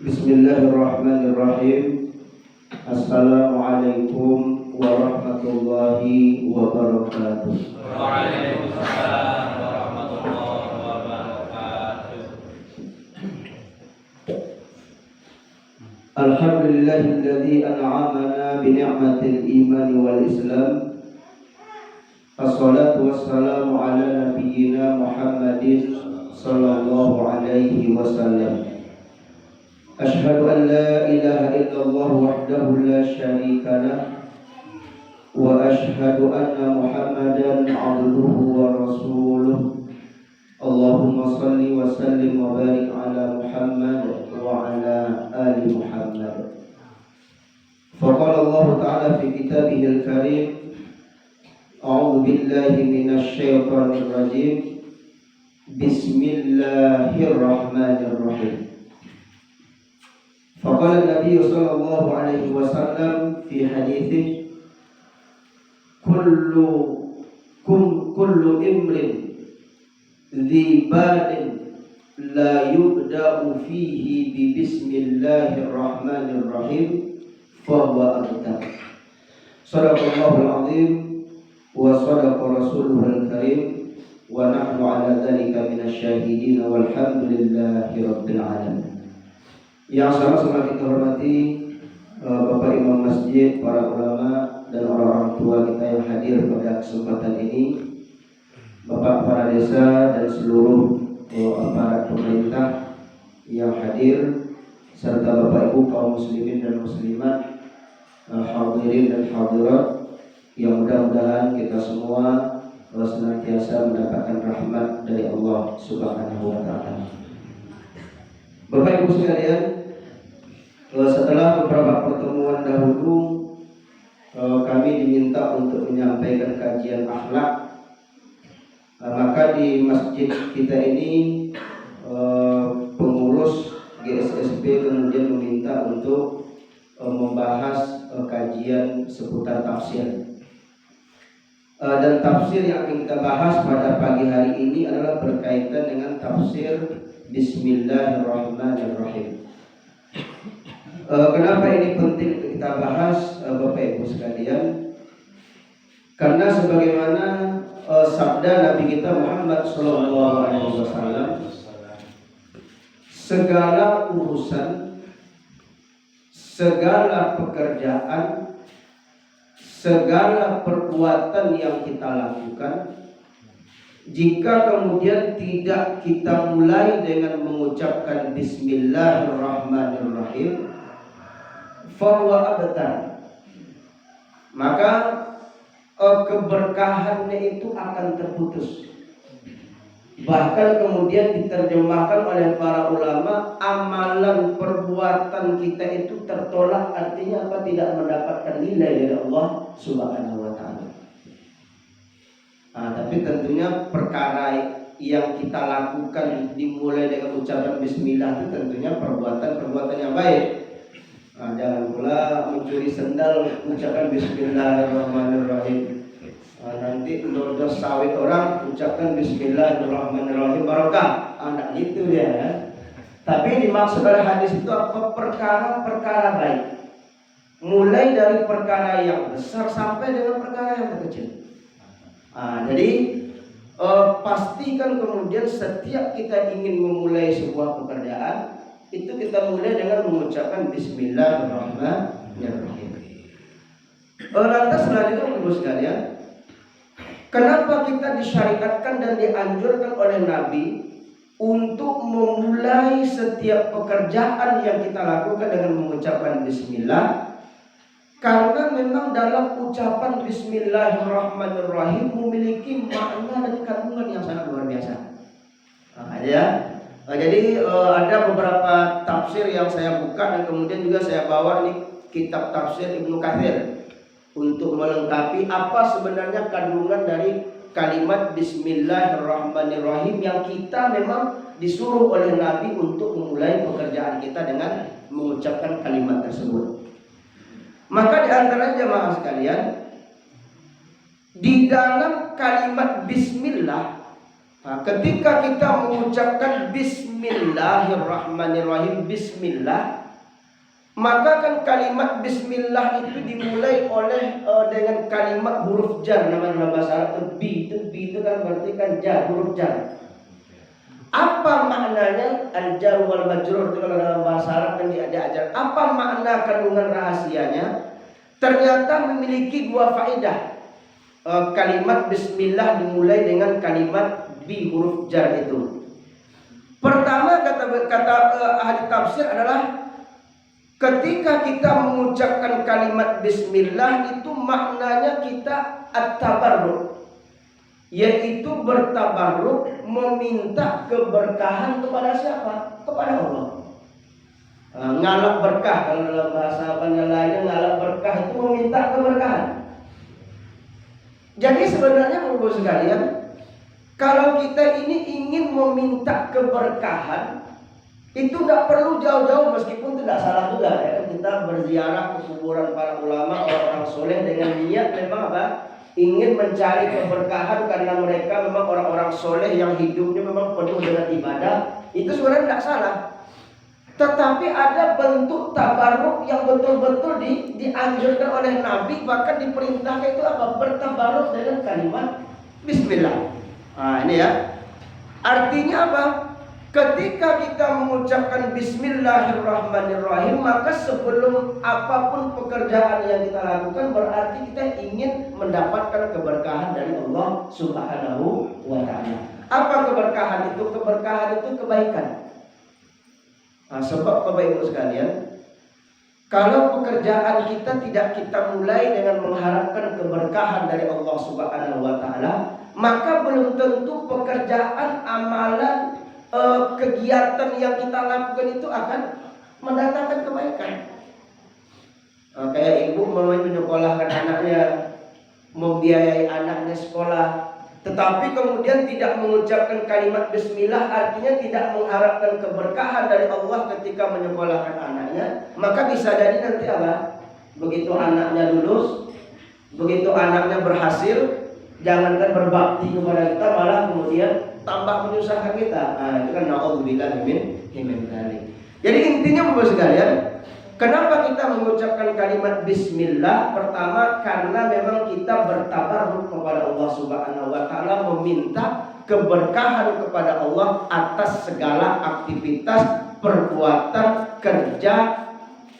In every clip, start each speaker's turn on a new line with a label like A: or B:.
A: Bismillahirrahmanirrahim. Assalamualaikum warahmatullahi wabarakatuh.
B: Waalaikumsalam warahmatullahi wabarakatuh.
A: Alhamdulillahilladzi an'amana bi ni'matil iman wal islam. Assalatu wassalamu ala nabiyyina Muhammadin sallallahu alaihi wasallam. Ashhadu an la ilaha illallah wahdahu la syarika lah wa ashhadu anna Muhammadan abduhu wa rasuluh. Allahumma salli wa sallim wa barik ala Muhammad wa ala ali Muhammad. Faqala Allah ta'ala fi kitabihil karim, a'udzu billahi minasy syaithanir rajim. Bismillahirrahmanirrahim. Faqala Nabi sallallahu alaihi wasallam fi haditsih, kullu imrin dhi balin la yubda'u fihi bi bismillahirrahmanirrahim fahuwa abtar. Sadaqallahul azim wa sadaqa rasuluhul karim wa nahnu ala dzalika minasyahidin walhamdulillahi rabbil alamin. Yang sama-sama kita hormati Bapak Imam Masjid, para ulama dan orang-orang tua kita yang hadir pada kesempatan ini, Bapak Kepala Desa dan seluruh aparat pemerintah yang hadir, serta Bapak Ibu kaum muslimin dan muslimat, hadirin dan hadirat, yang mudah-mudahan kita semua senantiasa mendapatkan rahmat dari Allah Subhanahu wa taala. Bapak Ibu sekalian, setelah beberapa pertemuan dahulu kami diminta untuk menyampaikan kajian akhlak, maka di masjid kita ini pengurus GSSB kemudian meminta untuk membahas kajian seputar tafsir. Dan tafsir yang akan kita bahas pada pagi hari ini adalah berkaitan dengan tafsir Bismillahirrahmanirrahim. Kenapa ini penting untuk kita bahas, Bapak Ibu sekalian? Karena sebagaimana sabda Nabi kita Muhammad SAW, segala urusan, segala pekerjaan, segala perbuatan yang kita lakukan, jika kemudian tidak kita mulai dengan mengucapkan Bismillahirrahmanirrahim, fahuwa abtar, maka keberkahannya itu akan terputus. Bahkan kemudian diterjemahkan oleh para ulama, amalan perbuatan kita itu tertolak, artinya apa? Tidak mendapatkan nilai dari Allah Subhanahu wa taala. Tapi tentunya perkara yang kita lakukan dimulai dengan ucapan bismillah itu tentunya perbuatan-perbuatan yang baik. Jangan pula mencuri sendal ucapkan bismillahirrahmanirrahim. Nanti menurut sawit orang ucapkan bismillahirrahmanirrahim barokah. Enggak gitu ya. Tapi dimaksud oleh hadis itu apa? Perkara-perkara baik. Mulai dari perkara yang besar sampai dengan perkara yang kecil. Jadi pastikan kemudian setiap kita ingin memulai sebuah pekerjaan, itu kita mulai dengan mengucapkan Bismillahirrahmanirrahim. Lantas selanjutnya Ibu sekalian, kenapa kita disyariatkan dan dianjurkan oleh Nabi untuk memulai setiap pekerjaan yang kita lakukan dengan mengucapkan Bismillah? Karena memang dalam ucapan Bismillahirrahmanirrahim memiliki makna dan kandungan yang sangat luar biasa. Jadi ada beberapa tafsir yang saya buka dan kemudian juga saya bawa ini kitab tafsir Ibnu Katsir untuk melengkapi apa sebenarnya kandungan dari kalimat Bismillahirrahmanirrahim yang kita memang disuruh oleh Nabi untuk memulai pekerjaan kita dengan mengucapkan kalimat tersebut. Maka di antara jemaah sekalian, di dalam kalimat Bismillah Nah, ketika kita mengucapkan Bismillahirrahmanirrahim, Bismillah, maka kan kalimat Bismillah itu dimulai oleh dengan kalimat huruf jar. Namanya dalam bahasa Arab bi itu kan berarti kan jar, huruf jar. Apa maknanya al-jar wal majrur itu kalau dalam bahasa Arab kan diajar. Apa makna kandungan rahasianya? Ternyata memiliki dua faedah. Kalimat Bismillah dimulai dengan kalimat bi huruf jar itu. Pertama kata ahli tafsir adalah ketika kita mengucapkan kalimat Bismillah itu maknanya kita at-tabarruk, yaitu bertabarruk, meminta keberkahan kepada siapa? Kepada Allah. Ngalap berkah, kalau dalam bahasa lainnya ngalap berkah itu meminta keberkahan. Jadi sebenarnya Bapak sekalian, kalau kita ini ingin meminta keberkahan, itu tidak perlu jauh-jauh, meskipun tidak salah juga ya. Kita berziarah ke kuburan para ulama, orang-orang soleh dengan niat memang apa? Ingin mencari keberkahan karena mereka memang orang-orang soleh yang hidupnya memang penuh dengan ibadah. Itu sebenarnya tidak salah. Tetapi ada bentuk tabarruk yang betul-betul dianjurkan oleh Nabi, bahkan diperintahkan itu apa? Bertabarruk dengan kalimat Bismillah. Nah ini ya. Artinya apa? Ketika kita mengucapkan Bismillahirrahmanirrahim, maka sebelum apapun pekerjaan yang kita lakukan, berarti kita ingin mendapatkan keberkahan dari Allah Subhanahu wa ta'ala. Apa keberkahan itu? Keberkahan itu kebaikan. Nah, sebab Bapak Ibu sekalian, kalau pekerjaan kita tidak kita mulai dengan mengharapkan keberkahan dari Allah Subhanahu wa ta'ala, maka belum tentu pekerjaan, amalan, kegiatan yang kita lakukan itu akan mendatangkan kebaikan. Kayak ibu mau menyekolahkan anaknya, membiayai anaknya sekolah, tetapi kemudian tidak mengucapkan kalimat Bismillah, artinya tidak mengharapkan keberkahan dari Allah ketika menyekolahkan anaknya, maka bisa jadi nanti apa? Begitu anaknya lulus, begitu anaknya berhasil, jangankan berbakti kepada kita, malah kemudian tambah menyusahkan kita. Nah, itu kan na'udzubillah min dzalik. Jadi intinya Bapak sekalian, kenapa kita mengucapkan kalimat Bismillah? Pertama, karena memang kita bertabarruk kepada Allah Subhanahu wa ta'ala, meminta keberkahan kepada Allah atas segala aktivitas, perbuatan, kerja,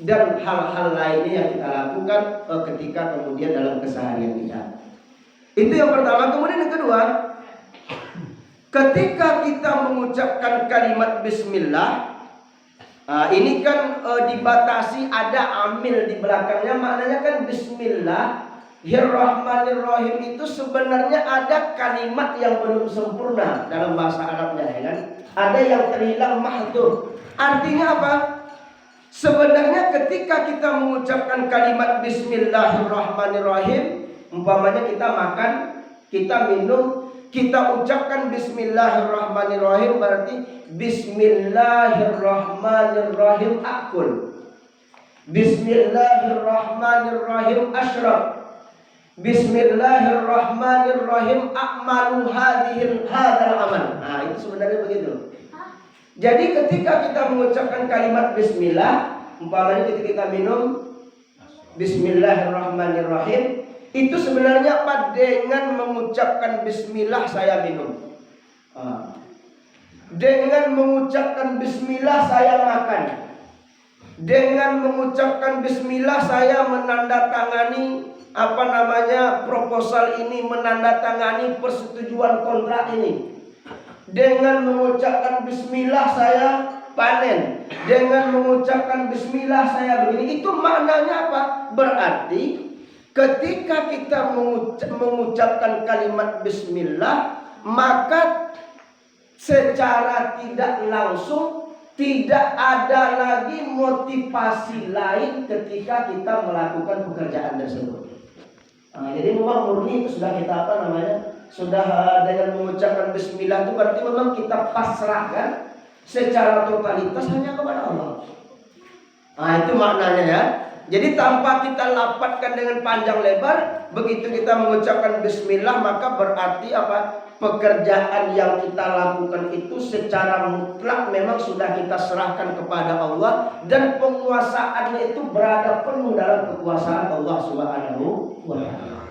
A: dan hal-hal lainnya yang kita lakukan ketika kemudian dalam keseharian kita. Itu yang pertama. Kemudian yang kedua, ketika kita mengucapkan kalimat Bismillah, ini kan dibatasi, ada amil di belakangnya. Maknanya kan Bismillahirrahmanirrahim itu sebenarnya ada kalimat yang belum sempurna dalam bahasa Arabnya, ya kan? Ada yang terhilang mahdzuf. Artinya apa? Sebenarnya ketika kita mengucapkan kalimat Bismillahirrahmanirrahim, umpamanya kita makan, kita minum, kita ucapkan Bismillahirrahmanirrahim, berarti Bismillahirrahmanirrahim akul, Bismillahirrahmanirrahim ashrab, Bismillahirrahmanirrahim a'malu hadal amal. Nah itu sebenarnya begitu. Jadi ketika kita mengucapkan kalimat Bismillah, umpamanya ketika kita minum Bismillahirrahmanirrahim, itu sebenarnya apa? Dengan mengucapkan Bismillah saya minum, dengan mengucapkan Bismillah saya makan, dengan mengucapkan Bismillah saya menandatangani proposal ini, menandatangani persetujuan kontrak ini. Dengan mengucapkan Bismillah saya panen, dengan mengucapkan Bismillah saya begini. Itu maknanya apa? Berarti ketika kita mengucapkan kalimat Bismillah, maka secara tidak langsung tidak ada lagi motivasi lain ketika kita melakukan pekerjaan tersebut. Jadi memang murni itu sudah kita sudah dengan mengucapkan Bismillah itu berarti memang kita pasrahkan secara totalitas hanya kepada Allah. Itu maknanya ya. Jadi tanpa kita lapatkan dengan panjang lebar, begitu kita mengucapkan Bismillah, maka berarti apa? pekerjaan yang kita lakukan itu secara mutlak memang sudah kita serahkan kepada Allah, dan penguasaannya itu berada penuh dalam kekuasaan Allah Subhanahu wa Ta'ala.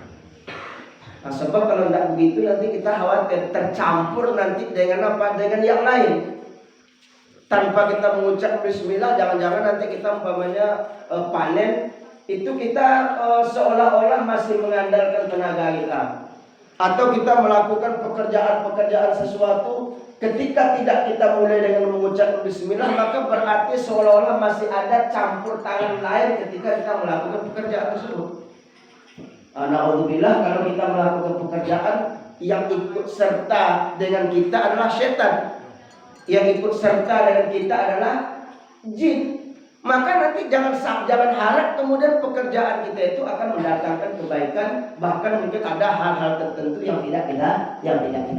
A: Nah, sebab kalau tidak begitu nanti kita khawatir tercampur nanti dengan apa? Dengan yang lain. Tanpa kita mengucap bismillah, jangan-jangan nanti kita umpamanya panen itu kita seolah-olah masih mengandalkan tenaga kita. Atau kita melakukan pekerjaan-pekerjaan sesuatu, ketika tidak kita mulai dengan mengucap bismillah, maka berarti seolah-olah masih ada campur tangan lain ketika kita melakukan pekerjaan tersebut. Na'udzubillah, kalau kita melakukan pekerjaan, yang ikut serta dengan kita adalah setan, yang ikut serta dengan kita adalah jin. Maka nanti jangan harap kemudian pekerjaan kita itu akan mendatangkan kebaikan, bahkan mungkin ada hal-hal tertentu yang tidak kita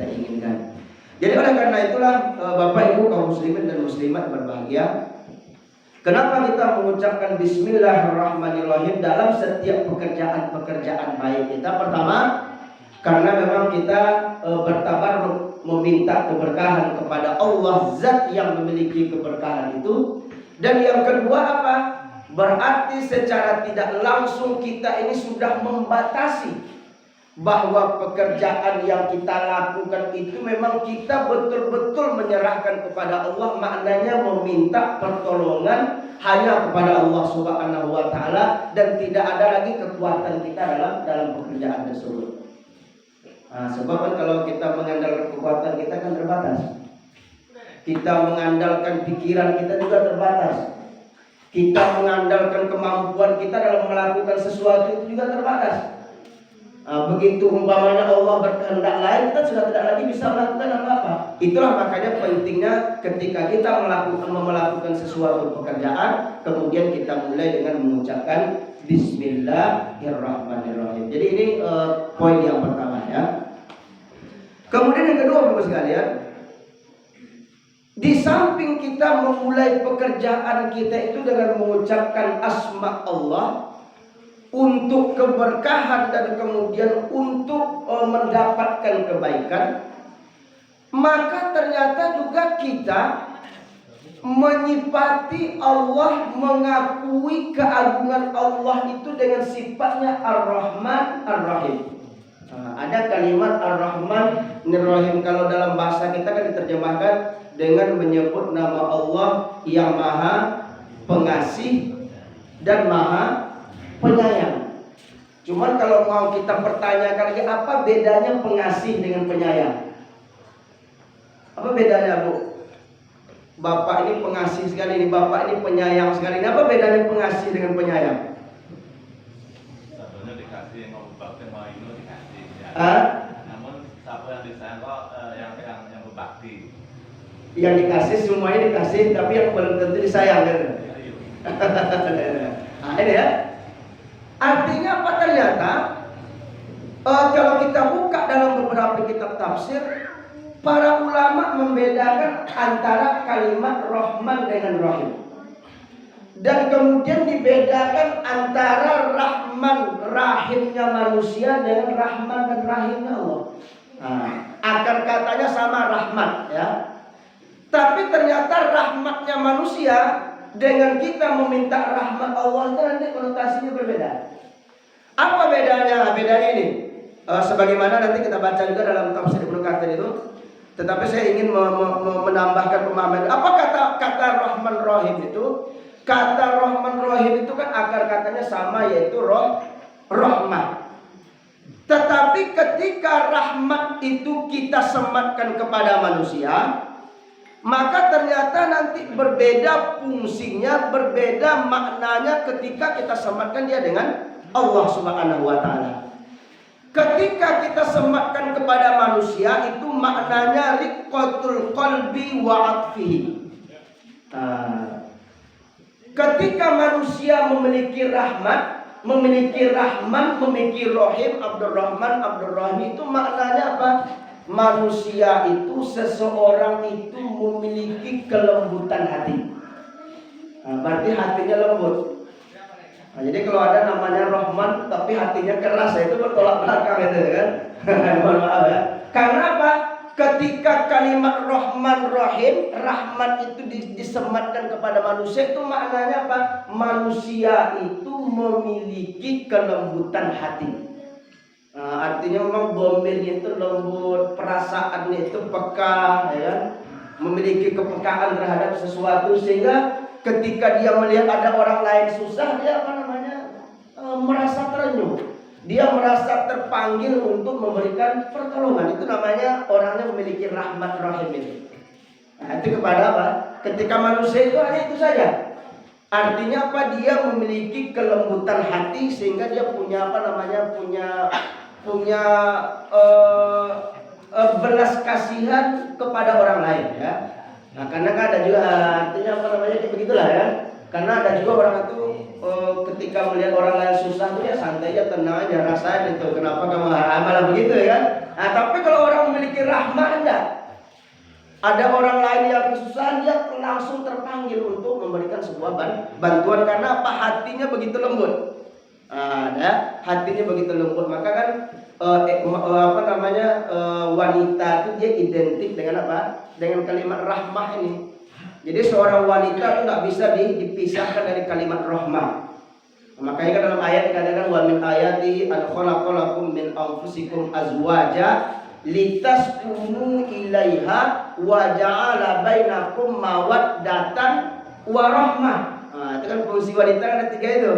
A: inginkan. Jadi oleh karena itulah Bapak Ibu kaum muslimin dan muslimat berbahagia, kenapa kita mengucapkan bismillahirrahmanirrahim dalam setiap pekerjaan baik kita? Pertama, karena memang kita bertabarruk meminta keberkahan kepada Allah, zat yang memiliki keberkahan itu. Dan yang kedua apa? Berarti secara tidak langsung kita ini sudah membatasi bahwa pekerjaan yang kita lakukan itu memang kita betul-betul menyerahkan kepada Allah, maknanya meminta pertolongan hanya kepada Allah Subhanahu wa Ta'ala, dan tidak ada lagi kekuatan kita dalam pekerjaan tersebut. Nah, sebab kan kalau kita mengandalkan kekuatan kita kan terbatas. Kita mengandalkan pikiran kita juga terbatas. Kita mengandalkan kemampuan kita dalam melakukan sesuatu itu juga terbatas. Begitu umpamanya Allah berkehendak lain, kita sudah tidak lagi bisa melakukan apa-apa. Itulah makanya pentingnya ketika kita melakukan sesuatu pekerjaan, kemudian kita mulai dengan mengucapkan bismillahirrahmanirrahim. Jadi ini poin yang pertama ya. Kemudian yang kedua Bapak sekalian, di samping kita memulai pekerjaan kita itu dengan mengucapkan asma Allah untuk keberkahan dan kemudian untuk mendapatkan kebaikan, maka ternyata juga kita menyifati Allah, mengakui keagungan Allah itu dengan sifatnya Ar-Rahman Ar-Rahim. Ada kalimat Ar-Rahman Ar-Rahim, kalau dalam bahasa kita kan diterjemahkan dengan menyebut nama Allah yang Maha Pengasih dan Maha Penyayang. Cuman kalau mau kita pertanyakan lagi, apa bedanya pengasih dengan penyayang? Apa bedanya, Bu? Bapak ini pengasih sekali, ini Bapak ini penyayang sekali. Ini apa bedanya pengasih dengan penyayang?
B: Satunya dikasih, yang mau berbakti, mau itu dikasih. Ya. Namun satu yang disayang kok yang berbakti.
A: Yang dikasih semuanya dikasih, tapi yang belum tentu disayang kan? Nah, ini ya. Artinya apa ternyata? Kalau kita buka dalam beberapa kitab tafsir, para ulama membedakan antara kalimat Rahman dengan Rahim. Dan kemudian dibedakan antara Rahman Rahimnya manusia dengan Rahman dan Rahimnya Allah. Akar katanya sama rahmat ya. Tapi ternyata rahmatnya manusia dengan kita meminta rahmat Allah itu nanti konotasinya berbeda. Apa bedanya? Bedanya ini sebagaimana nanti kita baca juga dalam tafsir Ibnu Katsir itu. Tetapi saya ingin menambahkan pemahaman. Apa kata Rahman Rahim itu? Kata Rahman Rahim itu kan akar katanya sama, yaitu rahmat. Tetapi ketika rahmat itu kita sematkan kepada manusia, maka ternyata nanti berbeda fungsinya, berbeda maknanya ketika kita sematkan dia dengan Allah Subhanahu wa Ta'ala. Ketika kita sematkan kepada manusia, itu maknanya riqqatul qalbi wa atfihi. Ketika manusia memiliki rahmat, memiliki Rahman, memiliki Rahim, Abdurrahman, Abdurrahim, itu maknanya apa? Manusia itu, seseorang itu memiliki kelembutan hati. Berarti hatinya lembut. Jadi kalau ada namanya Rahman tapi hatinya keras, itu bertolak belakang itu kan. Mohon maaf ya. Karena apa? ketika kalimat Rahman Rahim, rahmat itu disematkan kepada manusia, itu maknanya apa? Manusia itu memiliki kelembutan hati. Artinya memang domirnya itu lembut, perasaannya itu peka, ya, memiliki kepekaan terhadap sesuatu, sehingga ketika dia melihat ada orang lain susah, dia merasa terenyuh. Dia merasa terpanggil untuk memberikan pertolongan. Itu namanya orangnya memiliki rahmat rahim itu. Nah, itu kepada apa? Ketika manusia itu hanya itu saja. Artinya apa? Dia memiliki kelembutan hati sehingga dia punya belas kasihan kepada orang lain, ya. Nah, karena kan ada juga artinya kayak begitulah, ya. Karena ada juga orang itu ketika melihat orang lain susah tuh ya santai aja, tenang aja, rasain itu. Kenapa kamu malah begitu, ya kan? Nah, tapi kalau orang memiliki rahmat, enggak. Ada orang lain yang kesusahan, dia langsung terpanggil untuk memberikan sebuah bantuan karena apa? Hatinya begitu lembut. Hatinya begitu lembut. Maka kan wanita itu dia identik dengan apa? Dengan kalimat rahmah ini. Jadi seorang wanita itu nggak bisa dipisahkan dari kalimat rahmah. Makanya kan dalam ayat dikatakan wa min ayati an khalaqalakum min anfusikum azwaja litaskunu ilaiha wa ja'ala bainakum mawaddatan wa rahmah. Itu kan fungsi wanita kan ada 3 itu.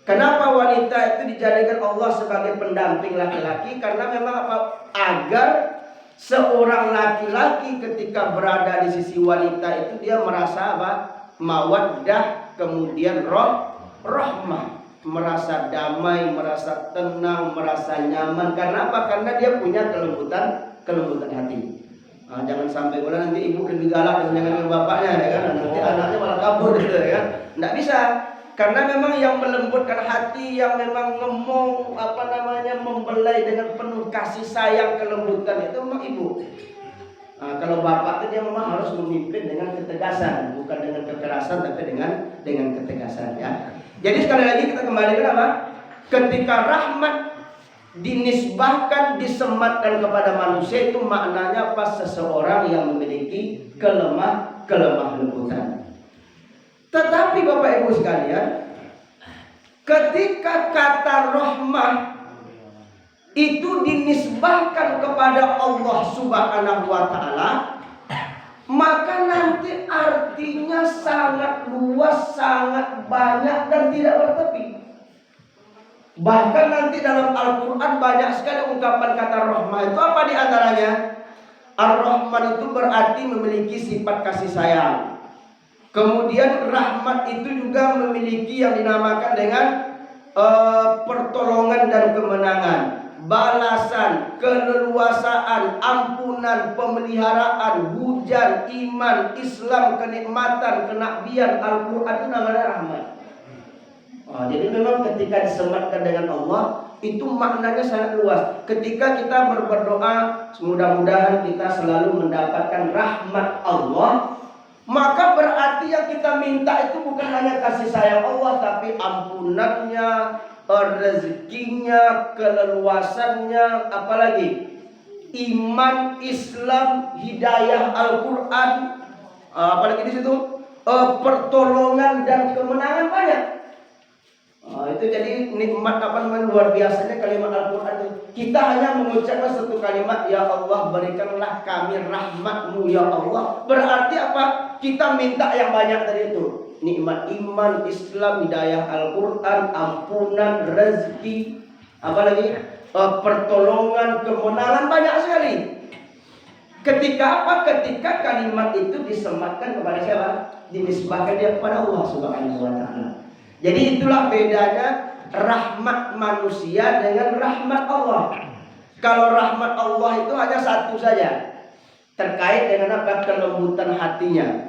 A: Kenapa wanita itu dijadikan Allah sebagai pendamping laki-laki? Karena memang apa? Agar seorang laki-laki ketika berada di sisi wanita itu dia merasa apa? Mawaddah, kemudian rahmah, merasa damai, merasa tenang, merasa nyaman. Karena apa? Karena dia punya kelembutan hati. Jangan sampai nanti ibu lebih galak dengan bapaknya, ya kan? Nanti anaknya malah kabur gitu, ya kan? Nggak bisa. Karena memang yang melembutkan hati, yang memang membelai dengan penuh kasih sayang, kelembutan itu memang ibu. Kalau bapak itu dia memang harus memimpin dengan ketegasan, bukan dengan kekerasan, tapi dengan ketegasan, ya. Jadi sekali lagi kita kembali ke apa? Ketika rahmat dinisbahkan, disematkan kepada manusia, itu maknanya apa? Seseorang yang memiliki kelemah lembutan. Tetapi Bapak Ibu sekalian, ketika kata rahmah itu dinisbahkan kepada Allah Subhanahu wa Ta'ala, maka nanti artinya sangat luas, sangat banyak dan tidak bertepi. Bahkan nanti dalam Al-Quran banyak sekali ungkapan kata rahmah. Itu apa diantaranya? Ar-Rahman itu berarti memiliki sifat kasih sayang. Kemudian rahmat itu juga memiliki yang dinamakan dengan pertolongan dan kemenangan, balasan, keleluasaan, ampunan, pemeliharaan, hujan, iman, Islam, kenikmatan, kenabian. Al-Quran itu namanya rahmat. Jadi memang ketika disematkan dengan Allah, itu maknanya sangat luas. Ketika kita berdoa, mudah-mudahan kita selalu mendapatkan rahmat Allah, maka berarti yang kita minta itu bukan hanya kasih sayang Allah, tapi ampunannya, rezekinya, keleluasannya, apalagi iman, Islam, hidayah Al-Quran, apalagi di situ pertolongan dan kemenangan banyak. Itu jadi nikmat luar biasanya kalimat Al-Quran itu. Kita hanya mengucapkan satu kalimat, ya Allah berikanlah kami rahmatmu ya Allah. Berarti apa? Kita minta yang banyak dari itu. Nikmat iman, Islam, hidayah Al-Quran, ampunan, rezeki, apalagi pertolongan, kemenangan, banyak sekali. Ketika apa? Ketika kalimat itu disematkan kepada siapa? Dinisbahkan dia kepada Allah Subhanahu wa Ta'ala. Jadi itulah bedanya rahmat manusia dengan rahmat Allah. Kalau rahmat Allah itu hanya satu saja, terkait dengan apa? Kelembutan hatinya.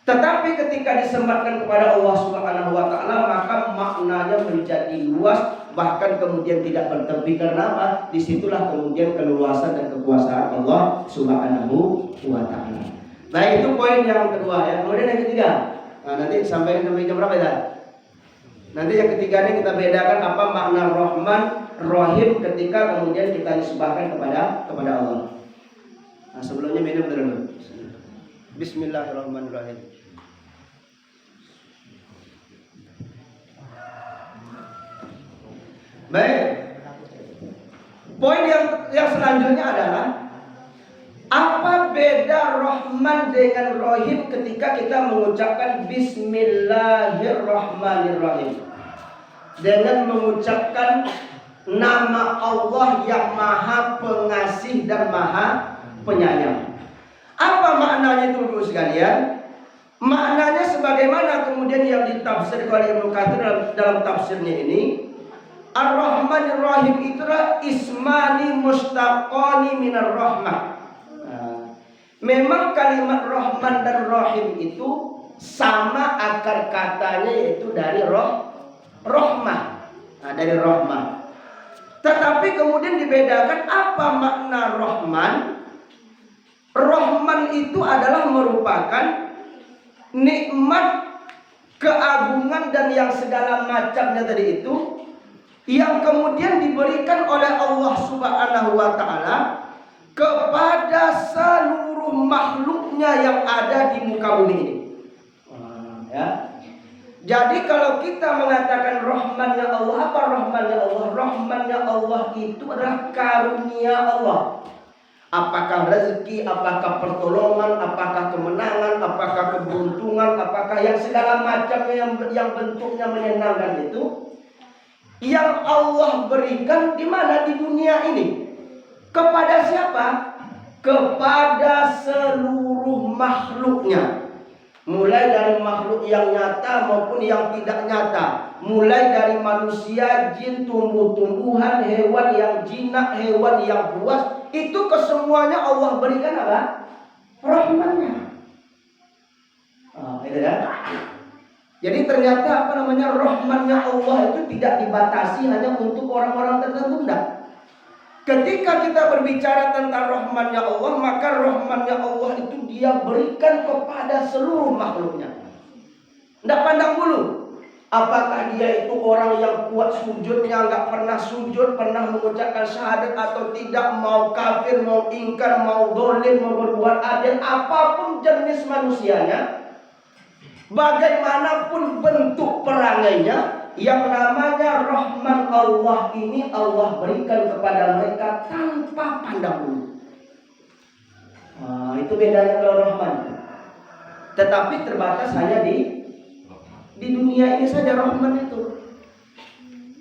A: Tetapi ketika disematkan kepada Allah Subhanahu wa Ta'ala, maka maknanya menjadi luas, bahkan kemudian tidak bertepi. Karena apa? Disitulah kemudian keluasan dan kekuasaan Allah Subhanahu wa Ta'ala. Nah, itu poin yang kedua, ya. Kemudian yang ketiga, nanti sampai jam berapa ya? Nanti yang ketiga ini kita bedakan apa makna Rahman, Rahim ketika kemudian kita nisbahkan kepada Allah. Nah, sebelumnya minum dulu. Bismillahirrahmanirrahim. Baik. Poin yang selanjutnya adalah apa beda Rahman dengan Rahim ketika kita mengucapkan Bismillahirrahmanirrahim, dengan mengucapkan nama Allah yang Maha Pengasih dan Maha Penyayang. Apa maknanya itu, Bapak sekalian? Maknanya sebagaimana kemudian yang ditafsir oleh Ibnu Katsir dalam tafsirnya ini, Ar-Rahman Ar-Rahim itulah ismani mustaqani minar rahmah. Memang kalimat Rahman dan Rahim itu sama akar katanya, yaitu dari rahmah. Dari rahmah. Tetapi kemudian dibedakan apa makna Rahman. Rahman itu adalah merupakan nikmat, keagungan dan yang segala macamnya tadi itu, yang kemudian diberikan oleh Allah Subhanahu wa Ta'ala kepada seluruh makhluknya yang ada di muka bumi ini. Ya. Jadi kalau kita mengatakan Rahmannya Allah, apa Rahmannya Allah? Rahmannya Allah itu adalah karunia Allah. Apakah rezeki, apakah pertolongan, apakah kemenangan, apakah keberuntungan, apakah yang segala macamnya yang bentuknya menyenangkan itu, yang Allah berikan di mana? Di dunia ini. Kepada siapa? Kepada seluruh makhluknya. Mulai dari makhluk yang nyata maupun yang tidak nyata. Mulai dari manusia, jin, tumbuh-tumbuhan, hewan yang jinak, hewan yang buas. Itu kesemuanya Allah berikan apa? Rahmannya. Itu kan? Jadi ternyata Rahmannya Allah itu tidak dibatasi hanya untuk orang-orang tertentu. Enggak. Ketika kita berbicara tentang Rahmannya Allah, maka Rahmannya Allah itu Dia berikan kepada seluruh makhluknya. Tidak pandang bulu apakah dia itu orang yang kuat sujudnya, nggak pernah sujud, pernah mengucapkan syahadat atau tidak, mau kafir, mau ingkar, mau dolim, mau berbuat adil, apapun jenis manusianya, bagaimanapun bentuk perangainya, yang namanya Rahman Allah ini Allah berikan kepada mereka tanpa pandang bulu. Itu bedanya kalau Rahman. Tetapi terbatas hanya di dunia ini saja Rahman itu.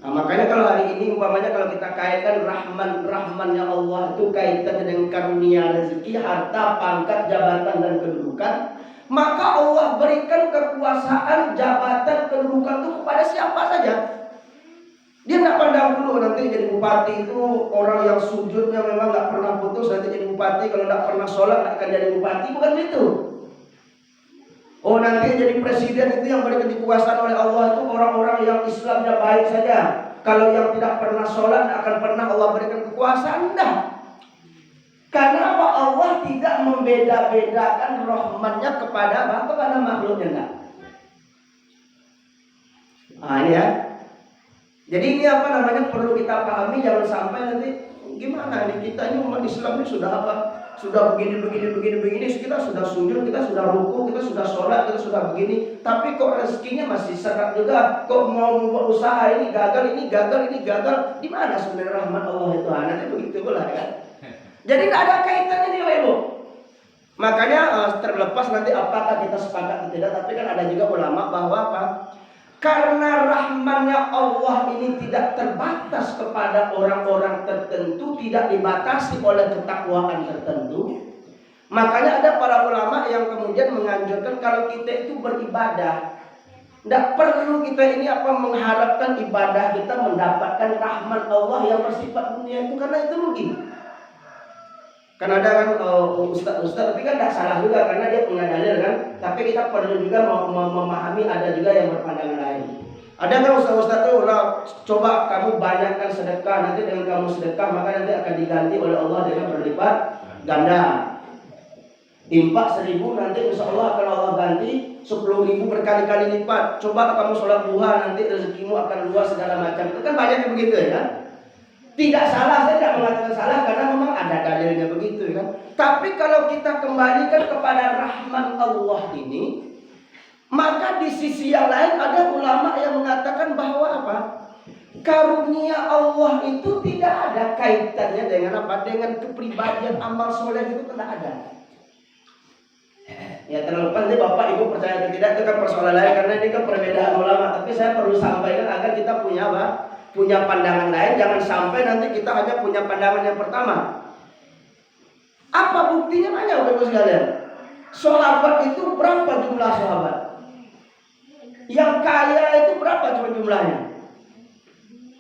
A: Makanya kalau hari ini umpamanya kalau kita kaitkan Rahmannya Allah itu kaitannya dengan karunia rezeki, harta, pangkat, jabatan dan kedudukan, maka Allah berikan kekuasaan, jabatan, kedudukan itu kepada siapa saja. Dia nggak pandang dulu nanti jadi bupati itu orang yang sujudnya memang nggak pernah putus nanti jadi bupati, kalau nggak pernah sholat nggak akan jadi bupati, bukan itu. Oh nanti jadi presiden itu yang berikan kekuasaan oleh Allah itu orang-orang yang Islamnya baik saja. Kalau yang tidak pernah sholat nggak akan pernah Allah berikan kekuasaan, enggak. Karena apa? Allah tidak membeda-bedakan rahmannya kepada apa? Kepada makhluknya, enggak. Ini ya. Jadi ini perlu kita pahami, jangan sampai nanti gimana nih kita ini umat Islam ini sudah apa? Sudah begini, kita sudah sujud, kita sudah ruku, kita sudah sholat, kita sudah begini, tapi kok rezekinya masih seret juga, kok mau membuat usaha ini gagal, di mana sebenarnya rahmat Allah itu? Nanti begitu pula kan? Jadi tidak ada kaitannya nih, Ibu. Makanya terlepas nanti apakah kita sepakat atau tidak, tapi kan ada juga ulama bahwa apa? Karena rahmannya Allah ini tidak terbatas kepada orang-orang tertentu, tidak dibatasi oleh ketakwaan tertentu. Makanya ada para ulama yang kemudian menganjurkan kalau kita itu beribadah, tidak perlu kita ini mengharapkan ibadah kita mendapatkan rahmat Allah yang bersifat dunia itu, karena itu rugi. Kan ada kan ustaz-ustaz, tapi kan tidak salah juga karena dia punya dalil kan. Tapi kita perlu juga memahami ada juga yang berpandangan lain. Ada kan ustaz-ustaz itu coba kamu banyakkan sedekah, nanti dengan kamu sedekah maka nanti akan diganti oleh Allah dengan berlipat ganda. Infak 1.000 nanti insya Allah akan Allah ganti 10.000 berkali-kali lipat. Coba kamu sholat duha nanti rezekimu akan luas segala macam. Itu kan banyak yang begitu ya kan. Tidak salah, saya tidak mengatakan salah karena memang ada dalilnya begitu kan. Tapi kalau kita kembalikan kepada rahman Allah ini, maka di sisi yang lain ada ulama yang mengatakan bahwa apa? Karunia Allah itu tidak ada kaitannya dengan apa? Dengan kepribadian amal soleh itu tidak ada. Ya terlepas nanti Bapak Ibu percaya atau tidak itu kan persoalan lain karena ini kan perbedaan ulama. Tapi saya perlu sampaikan agar kita punya apa? Punya pandangan lain. Jangan sampai nanti kita hanya punya pandangan yang pertama. Apa buktinya banyak Bapak Ibu sekalian? Sahabat itu berapa jumlah sahabat? Yang kaya itu berapa jumlahnya?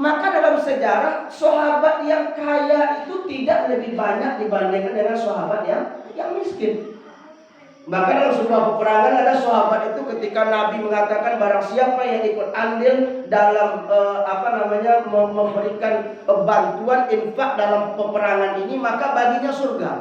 A: Maka dalam sejarah sahabat yang kaya itu tidak lebih banyak dibandingkan dengan sahabat yang miskin. Bahkan dalam sebuah peperangan ada sahabat itu ketika Nabi mengatakan barang siapa yang ikut andil dalam memberikan bantuan infak dalam peperangan ini maka baginya surga.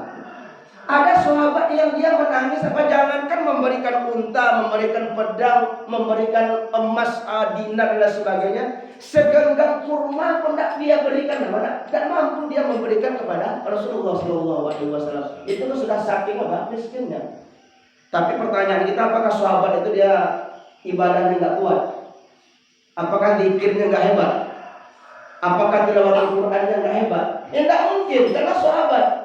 A: Ada sahabat yang dia menangis jangankan memberikan unta, memberikan pedang, memberikan emas, dinar dan sebagainya. Segenggam kurma pun tidak dia berikan kepada, tidak mampu dia memberikan kepada Rasulullah SAW. Itu sudah saking miskinnya. Tapi pertanyaan kita, apakah sahabat itu dia ibadahnya nggak kuat? Apakah zikirnya nggak hebat? Apakah tilawah Al-Qur'annya nggak hebat? Ya nggak mungkin, karena sahabat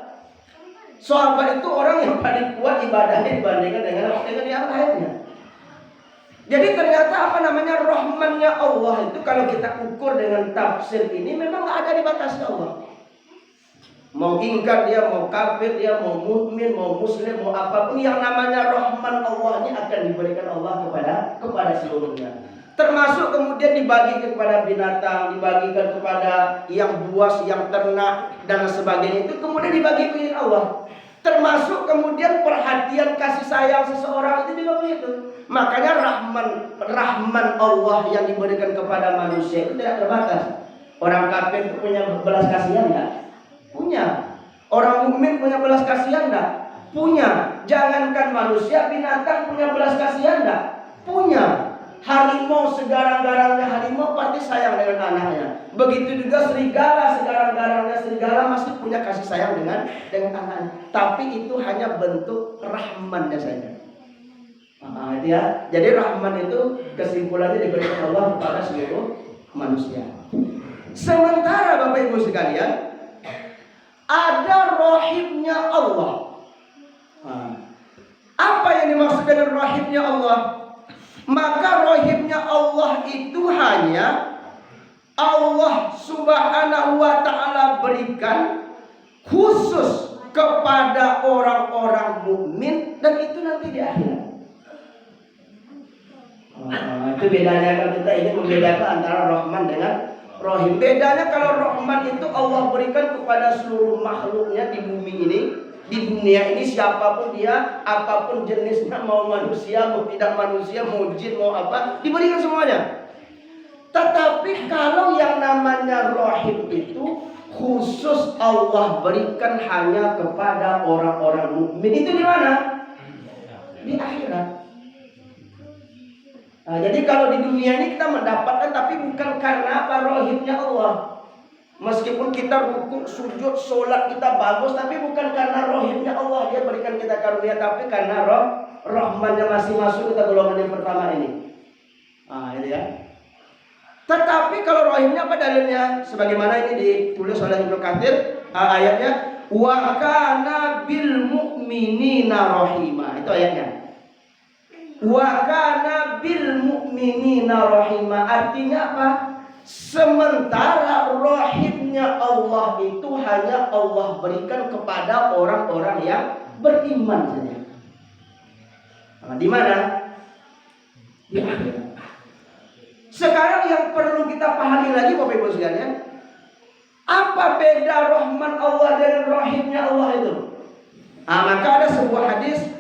A: itu orang yang paling kuat ibadahnya dibandingkan dengan yang lainnya. Jadi ternyata rahmannya Allah itu kalau kita ukur dengan tafsir ini memang nggak ada dibatasi Allah. Mau ingkar dia, mau kafir dia, mau mukmin, mau muslim, mau apapun yang namanya rahman Allah ini akan diberikan Allah kepada seluruhnya. Termasuk kemudian dibagikan kepada binatang, dibagikan kepada yang buas, yang ternak dan sebagainya itu kemudian dibagi oleh Allah. Termasuk kemudian perhatian kasih sayang seseorang itu juga begitu. Makanya rahman Allah yang diberikan kepada manusia itu tidak terbatas. Orang kafir itu punya belas kasihan enggak? Punya. Orang mukmin punya belas kasihan enggak? Punya. Jangankan manusia, binatang punya belas kasihan enggak? Punya. Harimau segarang-garangnya harimau pasti sayang dengan anaknya. Begitu juga serigala segarang-garangnya serigala masih punya kasih sayang dengan anaknya. Tapi itu hanya bentuk rahmannya saja. Itu ya. Jadi rahman itu kesimpulannya diberikan Allah kepada seluruh manusia. Sementara Bapak Ibu sekalian, ada rahimnya Allah. Apa yang dimaksud dengan rahimnya Allah? Maka rahimnya Allah itu hanya Allah Subhanahu wa ta'ala berikan khusus kepada orang-orang mukmin dan itu nanti di akhirat. Itu bedanya kalau kita ingin membedakan antara Rahman dengan Rahim. Bedanya kalau Rahman itu Allah berikan kepada seluruh makhluknya di bumi ini. Di dunia ini siapapun dia, apapun jenisnya, mau manusia, mau tidak manusia, mau jin, mau apa, diberikan semuanya. Tetapi kalau yang namanya Rahim itu khusus Allah berikan hanya kepada orang-orang mukmin. Itu di mana? Di akhirat. Jadi kalau di dunia ini kita mendapatkan, tapi bukan karena apa rahimnya Allah. Meskipun kita rukuk, sujud, sholat kita bagus, tapi bukan karena rahimnya Allah dia berikan kita karunia, tapi karena rahmannya masih masuk kita golongan yang pertama ini. Itu ya. Tetapi kalau rahimnya apa dalilnya? Sebagaimana ini ditulis oleh Ibnu Katsir, ayatnya wa kana bil mu'minina rahima. Itu ayatnya. Wa kana bil mu'minina rahima. Artinya apa? Sementara rahimnya Allah itu hanya Allah berikan kepada orang-orang yang beriman saja. Di mana? Di akhirat. Sekarang yang perlu kita pahami lagi Bapak Ibu sekalian, apa beda rahman Allah dengan rahimnya Allah itu? Maka ada sebuah hadis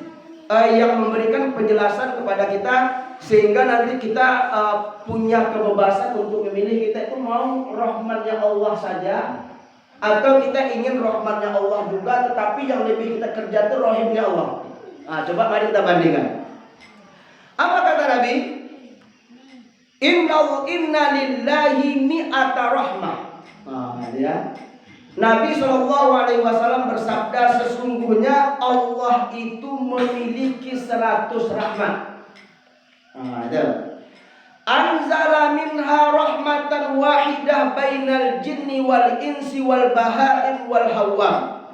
A: yang memberikan penjelasan kepada kita sehingga nanti kita punya kebebasan untuk memilih kita itu mau rahmannya Allah saja atau kita ingin rahmannya Allah juga tetapi yang lebih kita kerja itu rahimnya Allah. Coba mari kita bandingkan. Apa kata Nabi? Inna lillahi mi'ata rahmah. ya. Nabi SAW bersabda, sesungguhnya Allah itu memiliki 100 rahmat. Itu. Anzala minha rahmatan wahidah bainal jinni wal insi wal bahaim wal hawam.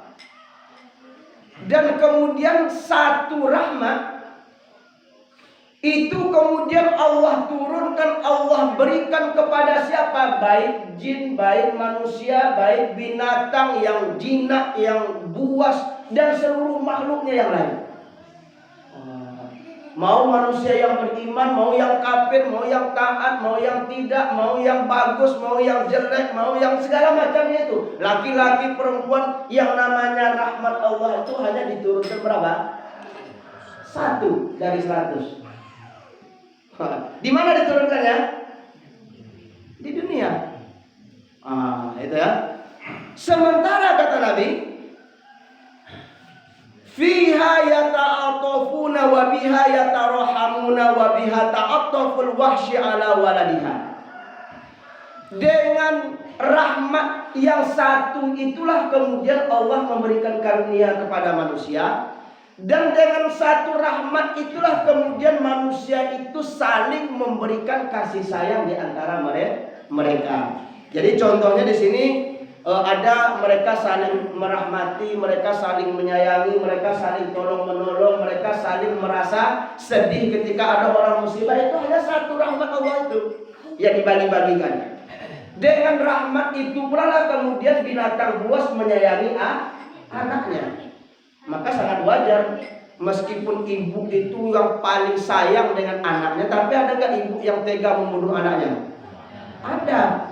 A: Dan kemudian satu rahmat itu kemudian Allah turunkan, Allah berikan kepada siapa? Baik jin, baik manusia, baik binatang yang jinak, yang buas, dan seluruh makhluknya yang lain. Mau manusia yang beriman, mau yang kafir, mau yang taat, mau yang tidak, mau yang bagus, mau yang jelek, mau yang segala macamnya itu. Laki-laki, perempuan, yang namanya rahmat Allah itu hanya diturunkan berapa? 1 dari 100. Di mana diturunkannya? Di dunia. Itu ya. Sementara kata Nabi, fiha yata'atafuna wa biha yatarahamuna wa biha ta'ataful wahsy ala waladiha. Dengan rahmat yang satu itulah kemudian Allah memberikan karunia kepada manusia. Dan dengan satu rahmat itulah kemudian manusia itu saling memberikan kasih sayang di antara mereka. Jadi contohnya di sini ada mereka saling merahmati, mereka saling menyayangi, mereka saling tolong menolong, mereka saling merasa sedih ketika ada orang musibah. Itu hanya satu rahmat Allah itu yang dibagi-bagikan. Dengan rahmat itu pula lah kemudian binatang buas menyayangi anaknya. Maka sangat wajar, meskipun ibu itu yang paling sayang dengan anaknya, tapi ada nggak ibu yang tega membunuh anaknya? Ada,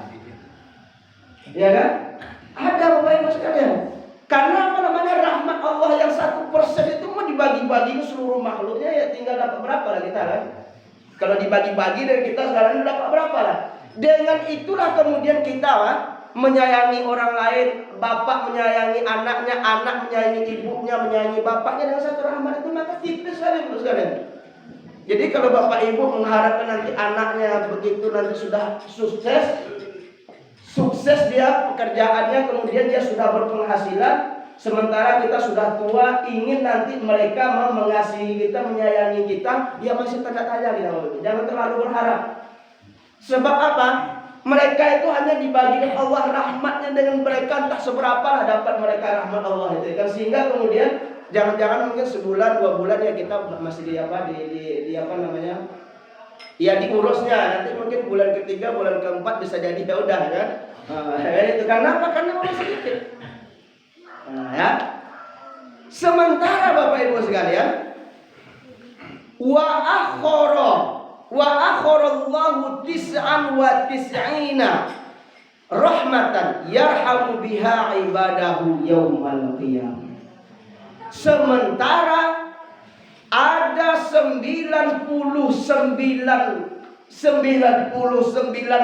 A: ya kan? Ada, Bapak Ibu sekalian. Karena apa namanya, rahmat Allah yang 1% itu mau dibagi-bagi ke seluruh makhluknya, ya tinggal dapat berapa lah kita kan? Kalau dibagi-bagi dari kita sekarang dapat berapa lah? Dengan itulah kemudian kita menyayangi orang lain, bapak menyayangi anaknya, anak menyayangi ibunya, menyayangi bapaknya dengan satu rahmat itu, maka tipis sekali Bu sekalian. Jadi kalau bapak ibu mengharapkan nanti anaknya begitu nanti sudah sukses dia pekerjaannya, kemudian dia sudah berpenghasilan, sementara kita sudah tua, ingin nanti mereka mengasihi kita, menyayangi kita, ya masih tanda tanya kita. Jangan terlalu berharap. Sebab apa? Mereka itu hanya dibagi Allah rahmatnya dengan mereka, entah seberapa lah dapat mereka rahmat Allah itu kan. Sehingga kemudian jangan-jangan mungkin sebulan 2 bulan ya kita masih di apa namanya, ya diurusnya, nanti mungkin bulan ketiga bulan keempat bisa jadi ya udah kan. Itu karena apa? Karena orang sedikit. Ya. Sementara Bapak Ibu sekalian, wa akharallahu 99 rahmatan yarhamu biha ibadahu yaumal qiyamah. Sementara ada 99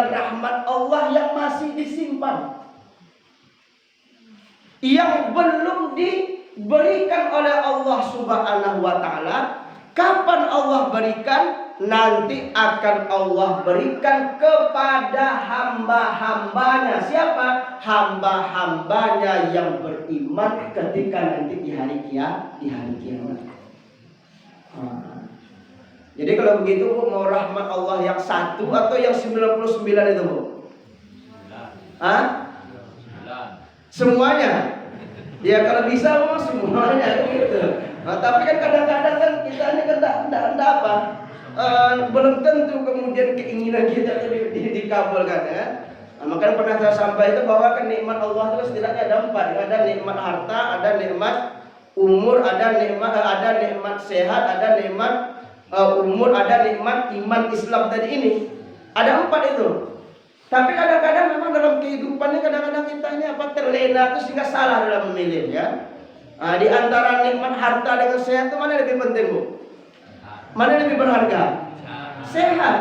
A: rahmat Allah yang masih disimpan, yang belum diberikan oleh Allah Subhanahu wa taala. Kapan Allah berikan? Nanti akan Allah berikan kepada hamba-hambanya. Siapa? Hamba-hambanya yang beriman ketika nanti di hari kiamat. Jadi kalau begitu Bu, mau rahmat Allah yang 1 atau yang 99 itu Bu? Semuanya. Ya kalau bisa mau semuanya gitu. Tapi kan kadang-kadang kan kita ini kan tidak apa, belum tentu kemudian keinginan kita dikabulkan ya. Makanya pernah saya sampaikan bahwa kan nikmat Allah itu setidaknya ada 4. Ada nikmat harta, ada nikmat umur, ada nikmat sehat, ada nikmat umur, ada nikmat iman Islam tadi ini. Ada 4 itu. Tapi kadang-kadang memang dalam kehidupan ini kadang-kadang kita ini terlena itu sehingga salah dalam memilih ya. Di antara nikmat harta dengan sehat itu mana lebih penting Bu? Mana lebih berharga? Sehat.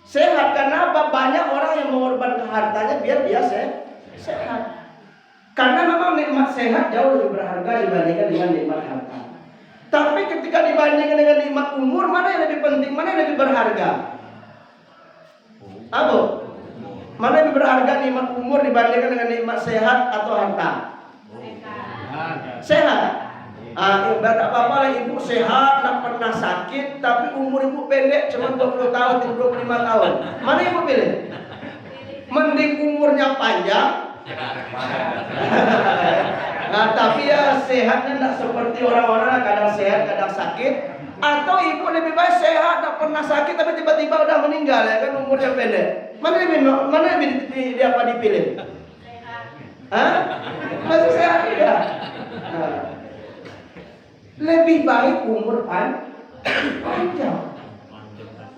A: Sehat karena apa? Banyak orang yang mengorbankan hartanya biar dia sehat. Karena memang nikmat sehat jauh lebih berharga dibandingkan dengan nikmat harta. Tapi ketika dibandingkan dengan nikmat umur, mana yang lebih penting? Mana yang lebih berharga? Apa? Mana yang berharga, nikmat umur dibandingkan dengan nikmat sehat atau harta? Sehat. Ibarat apa-apa lah ibu sehat, tak pernah sakit, tapi umur ibu pendek cuma 20 tahun, 25 tahun. Mana ibu pilih? Mending umurnya panjang. Tapi ya sehatnya tidak seperti orang-orang, kadang sehat, kadang sakit. Atau ibu lebih baik sehat, tak pernah sakit, tapi tiba-tiba udah meninggal, ya kan umurnya pendek. Mana lebih dipilih? Masih sehat ya. Lebih baik umur panjang.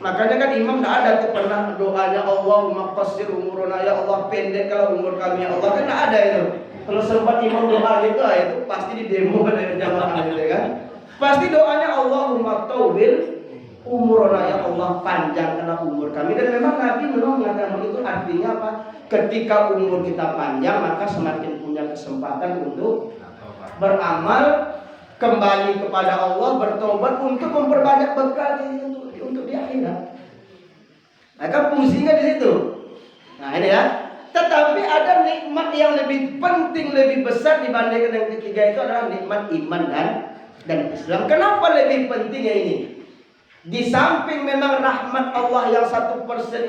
A: Makanya kan imam tidak ada tuh pernah doanya Allahumma qassir umuruna, ya Allah pendek kalau umur kami ya Allah, kan tidak ada itu. Kalau sempat imam doa gitu, itu pasti di demo dari jamaah gitu kan. Pasti doanya Allahumma tawil umuruna, ya Allah panjangkanlah umur kami. Dan memang Nabi mengatakan itu, artinya apa? Ketika umur kita panjang maka semakin punya kesempatan untuk beramal, kembali kepada Allah, bertobat untuk memperbanyak bekal untuk di akhirat. Maka fungsinya di situ. Nah ini ya. Tetapi ada nikmat yang lebih penting, lebih besar dibandingkan yang ketiga, itu adalah nikmat iman dan Islam. Kenapa lebih pentingnya ini? Di samping memang rahmat Allah yang 1%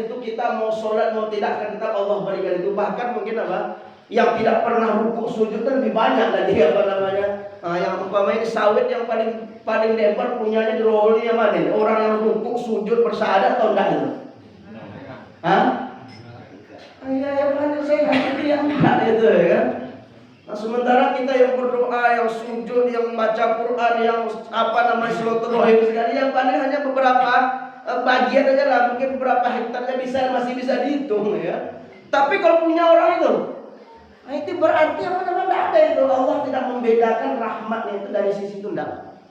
A: itu, kita mau sholat mau tidak akan tetap Allah berikan itu. Bahkan mungkin apa? Yang tidak pernah rukuk sujud kan lebih banyak lagi yang umpamanya sawit yang paling lebar punyanya di rolnya mana? Orang yang rukuk sujud bersyahadat atau enggak itu? Ya kan saya itu yang enggak itu ya kan. Nah, sementara kita yang berdoa, yang sujud, yang baca Quran, yang silaturahim sekali, yang paling hanya beberapa bagian aja lah, mungkin beberapa hektarnya masih bisa dihitung ya. Tapi kalau punya orang itu, nah itu berarti apa namanya ada itu, Allah tidak membedakan rahmatnya itu dari sisi itu enggak.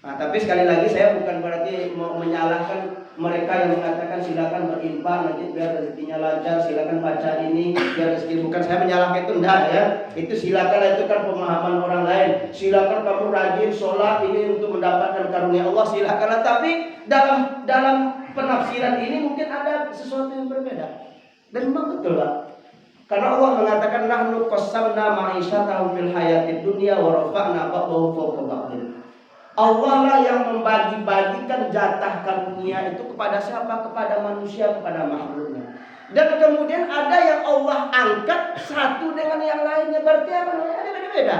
A: Nah, tapi sekali lagi saya bukan berarti mau menyalahkan mereka yang mengatakan silakan berinfak nanti biar rezekinya lancar, silakan baca ini biar rezeki, bukan saya menyalahkan itu enggak ya. Itu silakan, itu kan pemahaman orang lain. Silakan kamu rajin sholat ini untuk mendapatkan karunia Allah, silakanlah. Tapi dalam penafsiran ini mungkin ada sesuatu yang berbeda. Dan memang betul Pak. Karena Allah mengatakan nahnu qassamna ma'isyatahum fil hayatid dunya wa rafa'na ba'dahum fawqa ba'din. Allah lah yang membagi-bagikan jatah karunia itu kepada siapa? Kepada manusia, kepada makhluknya. Dan kemudian ada yang Allah angkat satu dengan yang lainnya. Berarti apa namanya? Ada beda-beda.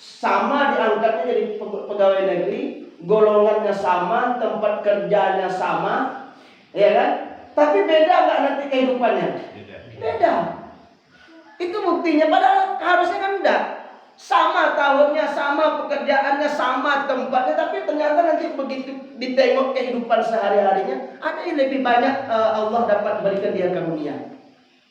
A: Sama diangkatnya jadi pegawai negeri, golongannya sama, tempat kerjanya sama, ya kan? Tapi beda nggak nanti kehidupannya? Beda. Itu buktinya, padahal harusnya kan enggak. Sama tahunnya, sama pekerjaannya, sama tempatnya, tapi ternyata nanti begitu ditengok kehidupan sehari-harinya, ada yang lebih banyak Allah dapat berikan dia karunia.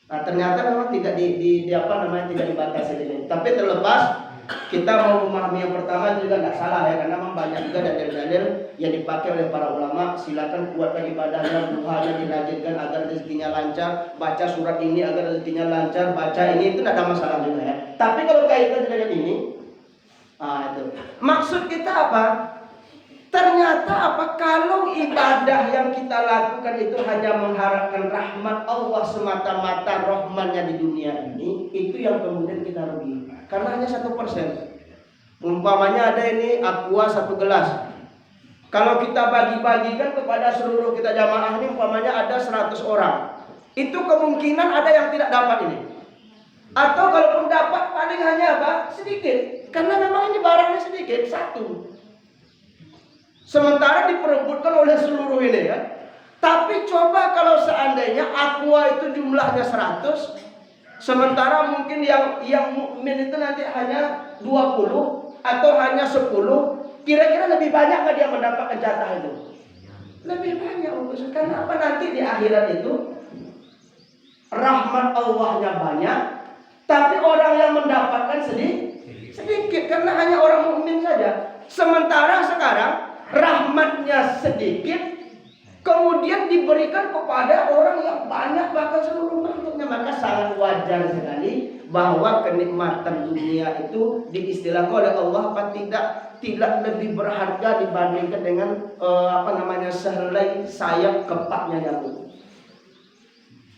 A: Nah, ternyata memang tidak tidak dibatasi ini. Tapi terlepas kita mau memahami yang pertama juga tidak salah ya, karena memang banyak juga dalil-dalil yang dipakai oleh para ulama. Silakan kuatkan ibadahnya, duhanya dirajinkan agar rezekinya lancar, baca surat ini agar rezekinya lancar, baca ini, itu tidak ada masalah juga ya. Tapi kalau kaitan dengan ini, itu maksud kita apa? Ternyata apa? Kalau ibadah yang kita lakukan itu hanya mengharapkan rahmat Allah semata-mata, rahmatnya di dunia ini, itu yang kemudian kita rugi. Karena hanya 1%. Umpamanya ada ini aqua 1 gelas. Kalau kita bagi-bagikan kepada seluruh kita jamaah ini, umpamanya ada 100 orang, itu kemungkinan ada yang tidak dapat ini. Atau kalaupun dapat paling hanya apa? Sedikit. Karena memang ini barangnya sedikit, 1. Sementara diperebutkan oleh seluruh ini kan. Tapi coba kalau seandainya aqua itu jumlahnya 100, sementara mungkin yang mukmin itu nanti hanya 20 atau hanya 10, kira-kira lebih banyak nggak dia mendapatkan jatah itu? Lebih banyak. Karena apa? Nanti di akhirat itu rahmat Allahnya banyak, tapi orang yang mendapatkan sedikit karena hanya orang mukmin saja. Sementara sekarang rahmatnya sedikit, kemudian diberikan kepada orang yang banyak, bahkan seluruh makhluknya. Maka sangat wajar sekali bahwa kenikmatan dunia itu diistilahkan oleh Allah tidak lebih berharga dibandingkan dengan sehelai sayap kepaknya nyamuk.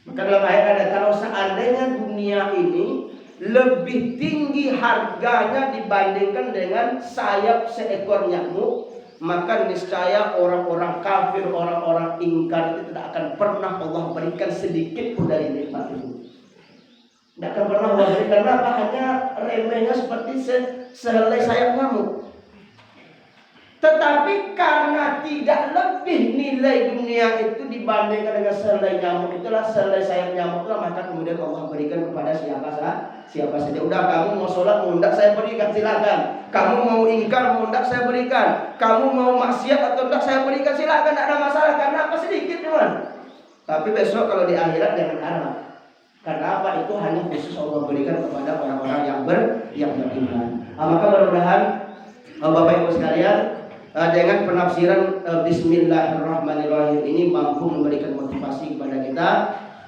A: Maka dalam ayat ada, kalau seandainya dunia ini lebih tinggi harganya dibandingkan dengan sayap seekor nyamuk, maka niscaya orang-orang kafir, orang-orang ingkar itu tidak akan pernah Allah berikan sedikit pun dari nikmat itu. Tidak akan pernah Allah berikan, apa? Hanya remehnya seperti sehelai sayap nyamuk. Tetapi karena tidak lebih nilai dunia itu dibandingkan dengan sehelai nyamuk, itulah sehelai sayap nyamuk itulah, maka kemudian Allah berikan kepada siapa saja. Udah, kamu mau sholat mau enggak saya berikan, silakan. Kamu mau ingkar mau enggak saya berikan. Kamu mau maksiat atau enggak saya berikan, silakan, tidak ada masalah. Karena apa? Sedikit teman. Tapi besok kalau di akhirat jangan harap. Karena apa? Itu hanya khusus Allah berikan kepada orang-orang yang beriman. Maka mudah-mudahan Bapak Ibu sekalian, dengan penafsiran Bismillahirrahmanirrahim ini mampu memberikan motivasi kepada kita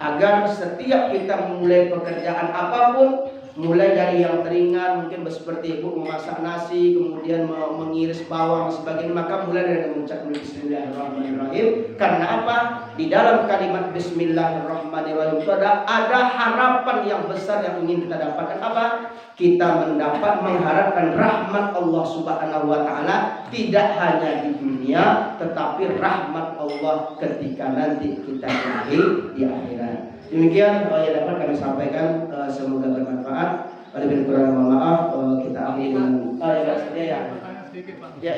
A: agar setiap kita memulai pekerjaan apapun, mulai dari yang ringan mungkin seperti ibu memasak nasi, kemudian mengiris bawang sebagainya, maka mulai dari mengucapkan Bismillahirrahmanirrahim. Karena apa? Di dalam kalimat Bismillahirrahmanirrahim itu ada harapan yang besar yang ingin kita dapatkan. Apa? Kita mengharapkan rahmat Allah Subhanahu wa taala tidak hanya di dunia, tetapi rahmat Allah ketika nanti kita di akhirat. Demikian yang dapat kami sampaikan, semoga bermanfaat. Lebih kurang mohon maaf. Kita akhiri dengan
B: Sedikit Pak.
A: Ya.